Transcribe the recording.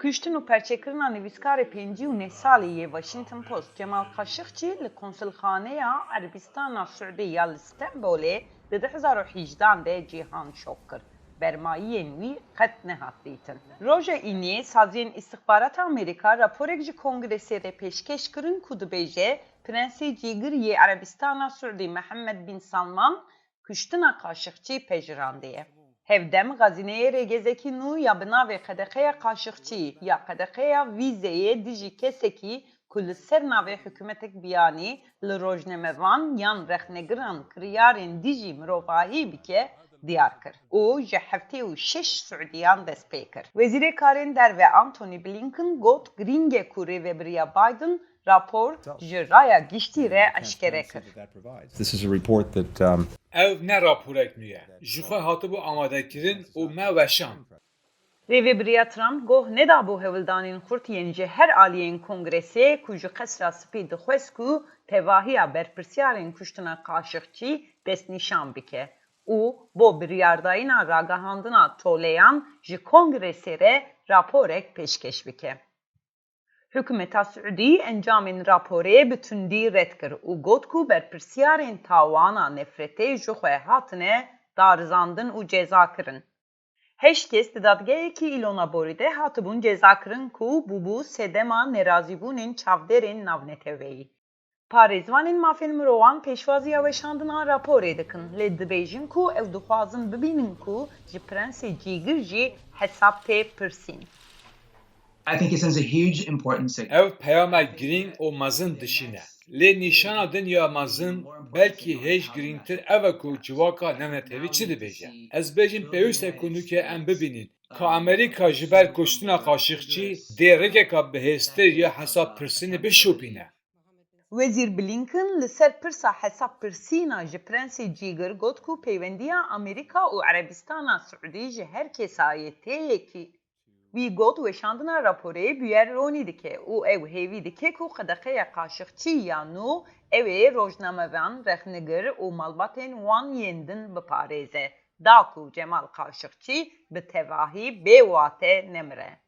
Kuştina perçekirina nivîskarê 59 salî yê Washington Post Cemal Kaşıkçı li konsulxaneya Erebîstana Suudî ya li Stenbolê di 2018 de cîhan şok kir. Bermayiyên wî qet nehat dîtin. Roja înê saziyên istixbarata Amerîka raporek ji Kongresê re pêşkeş kirin ku dibêje Prensê Cîgir yê Erebîstana Suudî Mihemed Bîn Selman Kûştina Kaşikçî pejirandîye. Hevdem gazineyê rêgezekî nû ya bi navê qedeqeya Kaşikçî ya qedeqeya vîzeyê dijî kesekî ku li ser navê hikûmetek biyanî li rojnamevan yan rexnegiran kiriyarên dijî mirovahî bike diyar kir. û ji heftê û 6 Suudiyan dest pê kir. Wezîrê Karên Derve Antony Blinken got girîng ku rêveberiya Biden rapor ji raya giştî re eşkere kir. This is a report that ev ne raporek nû ye. Ji xwe hatibû amadekirin û me weşan. Rêveberiya Trump goh nedabû hevildanên xurt yên ji her aliyên Kongresê ku ji qesra spî dixwest ku tevahîya berpirsyarên Kuştina Kaşikçî destnîşan bike û bo biryardayîna ragihandina toleyan ji Kongresê re raporek pêşkeş bike. Hikûmeta Suudî encamên raporê bi tundî red kir û got ku berpirsyarên tawana nefretê ji xwe hatine darizandin û cezakirin. Heşt kes di dadgehekî Îlonaborî de hatibûn cezakirin ku bûbû sedema nerazîbûnên çavderên navneteweyî. Parêzvanên mafên mirovan pêşwaziya weşandina raporê dikin lê dibêjin ku ew dixwazin bibînin ku ji Prensê Cîgir jî hesab tê pirsîn. I think it sends a huge important signal. Ev peyamek girîng û mezin dişîne. Lê nîşana dinya mezin belkî hêj girîngtir ev ku civaka navnetewî çi dibêje. Ez bêjim pêwîst e ku nûkê em bibînin ka Amerîka ji ber Kûştina Kaşikçî dê rekeka bihêztir ya hesab pirsînê bişopîne. Wezîr Blinken li ser pirsa hesab pirsîna ji Prensê Cîgir got ku peyvendiya Amerîka û Erebîstana Suudî ji her kesayê têyekî wî got weşandina raporê bûyer ronî dike û ew hêvî dike ku qedeqeya Kaşikçî ya nû ew ê rojnamevan, rexnegir û malbatên wan yên din biparêze. Da ku Cemal Kaşikçî bi tevahî bê wate nemire.